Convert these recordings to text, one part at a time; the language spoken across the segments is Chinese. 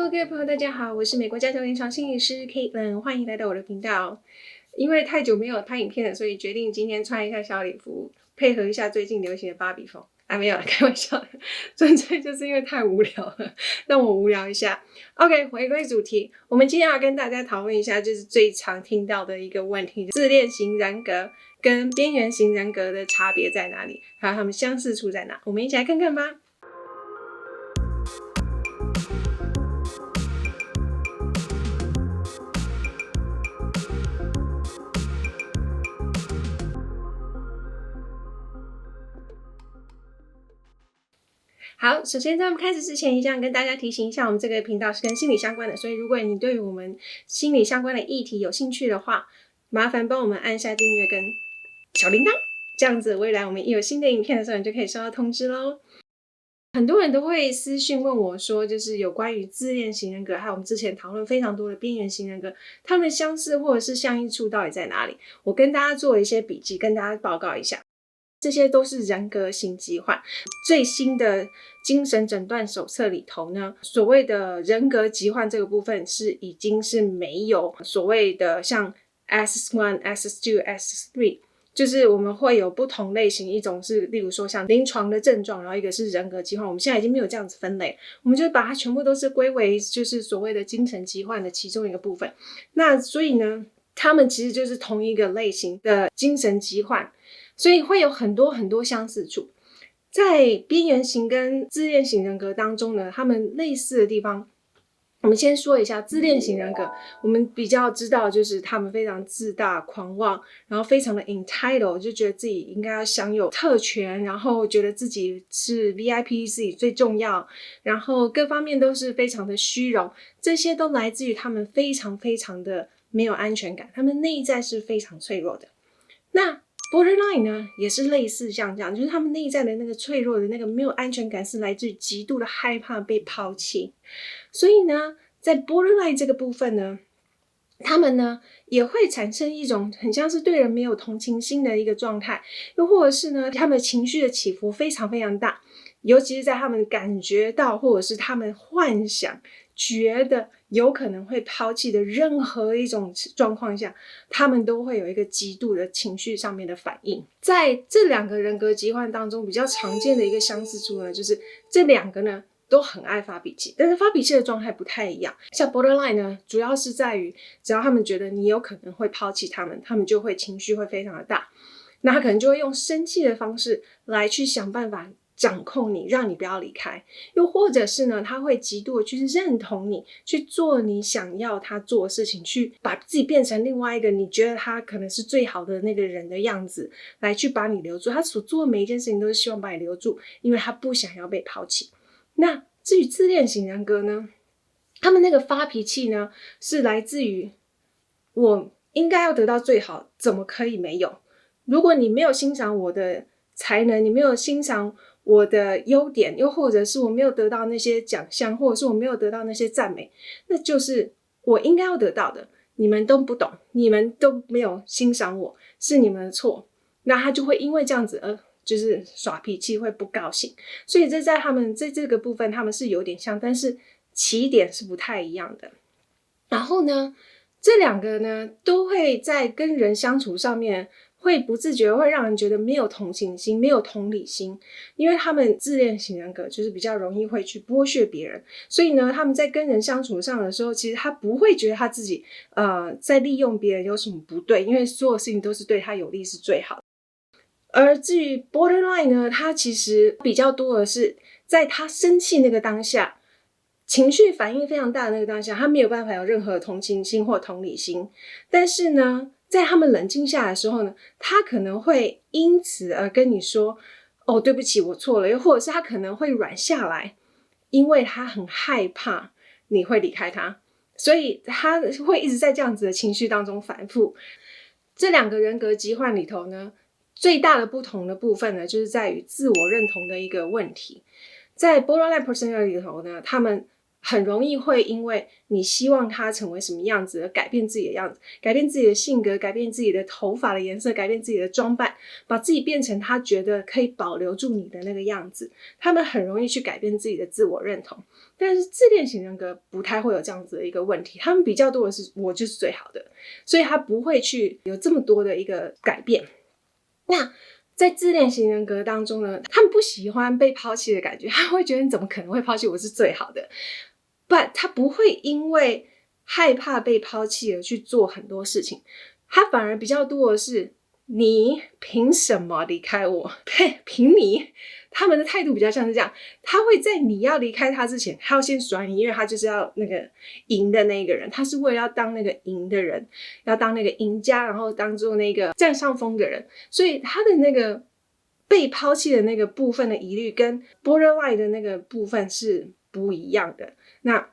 Hello， 各位朋友，大家好，我是美国家庭临床心理师 Caitlin， 欢迎来到我的频道。因为太久没有拍影片了，所以决定今天穿一下小礼服，配合一下最近流行的芭比风。没有了，开玩笑的，纯粹就是因为太无聊了，让我无聊一下。OK， 回归主题，我们今天要跟大家讨论一下，就是最常听到的一个问题：自恋型人格跟边缘型人格的差别在哪里？还有它们相似处在哪？我们一起来看看吧。好，首先在我们开始之前，一样跟大家提醒一下，我们这个频道是跟心理相关的，所以如果你对于我们心理相关的议题有兴趣的话，麻烦帮我们按下订阅跟小铃铛，这样子未来我们一有新的影片的时候，你就可以收到通知咯。很多人都会私讯问我说，就是有关于自恋型人格，还有我们之前讨论非常多的边缘型人格，他们相似或者是相异处到底在哪里？我跟大家做了一些笔记，跟大家报告一下。这些都是人格型疾患。最新的精神诊断手册里头呢，所谓的人格疾患这个部分已经是没有所谓的像 S1、S2、S3， 就是我们会有不同类型，一种是例如说像临床的症状，然后一个是人格疾患，我们现在已经没有这样子分类，我们就把它全部都是归为就是所谓的精神疾患的其中一个部分。那所以呢，他们其实就是同一个类型的精神疾患，所以会有很多很多相似处。在边缘型跟自恋型人格当中呢，他们类似的地方，我们先说一下自恋型人格。我们比较知道就是他们非常自大狂妄，然后非常的 entitled， 就觉得自己应该要享有特权，然后觉得自己是 VIP， 自己最重要，然后各方面都是非常的虚荣，这些都来自于他们非常非常的没有安全感，他们内在是非常脆弱的。那Borderline 呢，也是类似像这样，就是他们内在的那个脆弱的那个没有安全感，是来自于极度的害怕被抛弃。所以呢，在 Borderline 这个部分呢，他们呢也会产生一种很像是对人没有同情心的一个状态，又或者是呢，他们情绪的起伏非常非常大，尤其是在他们感觉到或者是他们幻想觉得有可能会抛弃的任何一种状况下，他们都会有一个极度的情绪上面的反应。在这两个人格疾患当中比较常见的一个相似处呢，就是这两个呢都很爱发脾气，但是发脾气的状态不太一样。像 Borderline 呢，主要是在于只要他们觉得你有可能会抛弃他们，他们就会情绪会非常的大，那他可能就会用生气的方式来去想办法掌控你，让你不要离开。又或者是呢，他会极度的去认同你，去做你想要他做的事情，去把自己变成另外一个你觉得他可能是最好的那个人的样子，来去把你留住。他所做的每一件事情都是希望把你留住，因为他不想要被抛弃。那至于自恋型人格呢，他们那个发脾气呢，是来自于我应该要得到最好，怎么可以没有？如果你没有欣赏我的才能，你没有欣赏我的优点，又或者是我没有得到那些奖项，或者是我没有得到那些赞美，那就是我应该要得到的，你们都不懂，你们都没有欣赏我，是你们的错。那他就会因为这样子而就是耍脾气，会不高兴。所以这在他们在这个部分他们是有点像，但是起点是不太一样的。然后呢，这两个呢都会在跟人相处上面会不自觉会让人觉得没有同情心，没有同理心，因为他们自恋型人格就是比较容易会去剥削别人，所以呢他们在跟人相处上的时候，其实他不会觉得他自己在利用别人有什么不对，因为所有事情都是对他有利是最好的。而至于 Borderline 呢，他其实比较多的是在他生气那个当下，情绪反应非常大的那个当下，他没有办法有任何同情心或同理心，但是呢在他们冷静下来的时候呢，他可能会因此而跟你说哦对不起我错了，又或者是他可能会软下来，因为他很害怕你会离开他，所以他会一直在这样子的情绪当中反复。这两个人格疾患里头呢，最大的不同的部分呢，就是在于自我认同的一个问题。在 Borderline Personality 里头呢，他们很容易会因为你希望他成为什么样子而改变自己的样子，改变自己的性格，改变自己的头发的颜色，改变自己的装扮，把自己变成他觉得可以保留住你的那个样子。他们很容易去改变自己的自我认同。但是自恋型人格不太会有这样子的一个问题，他们比较多的是我就是最好的，所以他不会去有这么多的一个改变。那在自恋型人格当中呢，他们不喜欢被抛弃的感觉，他会觉得你怎么可能会抛弃我是最好的， but 他不会因为害怕被抛弃而去做很多事情，他反而比较多的是你凭什么离开我？凭你？他们的态度比较像是这样，他会在你要离开他之前，他要先甩你，因为他就是要那个赢的那个人，他是为了要当那个赢的人，要当那个赢家，然后当做那个占上风的人，所以他的那个被抛弃的那个部分的疑虑跟 borderline 的那个部分是不一样的。那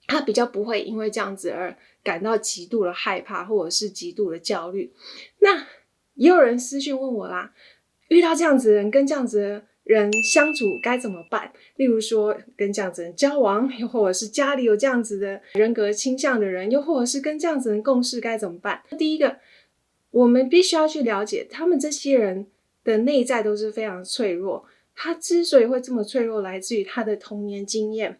他比较不会因为这样子而感到极度的害怕或者是极度的焦虑。那也有人私讯问我啦，遇到这样子的人跟这样子的人相处该怎么办？例如说跟这样子的人交往，又或者是家里有这样子的人格倾向的人，又或者是跟这样子的人共事该怎么办？第一个，我们必须要去了解他们这些人的内在都是非常脆弱，他之所以会这么脆弱，来自于他的童年经验。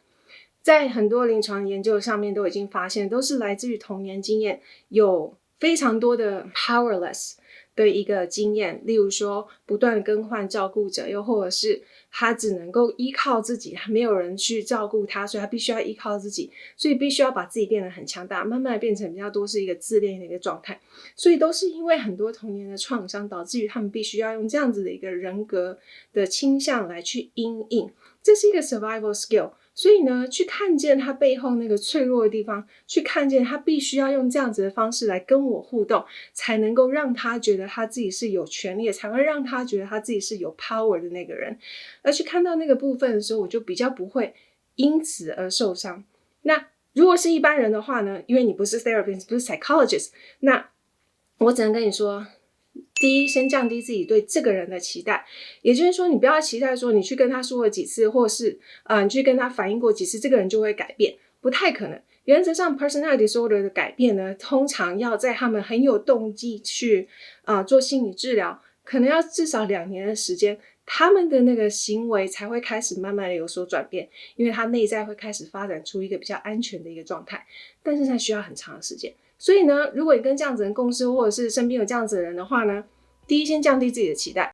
在很多临床研究上面都已经发现，都是来自于童年经验，有非常多的 powerless 的一个经验，例如说不断更换照顾者，又或者是他只能够依靠自己，没有人去照顾他，所以他必须要依靠自己，所以必须要把自己变得很强大，慢慢变成比较多是一个自恋的一个状态。所以都是因为很多童年的创伤，导致于他们必须要用这样子的一个人格的倾向来去因应，这是一个 survival skill。所以呢，去看见他背后那个脆弱的地方，去看见他必须要用这样子的方式来跟我互动，才能够让他觉得他自己是有权利的，才会让他觉得他自己是有 power 的那个人。而去看到那个部分的时候，我就比较不会因此而受伤。那如果是一般人的话呢，因为你不是 therapist， 不是 psychologist， 那我只能跟你说，第一，先降低自己对这个人的期待，也就是说，你不要期待说你去跟他说了几次，或是你去跟他反映过几次，这个人就会改变，不太可能。原则上 personality disorder 的改变呢，通常要在他们很有动机去做心理治疗，可能要至少2年的时间，他们的那个行为才会开始慢慢的有所转变，因为他内在会开始发展出一个比较安全的一个状态，但是它需要很长的时间。所以呢，如果你跟这样子的人共事，或者是身边有这样子的人的话呢，第一，先降低自己的期待；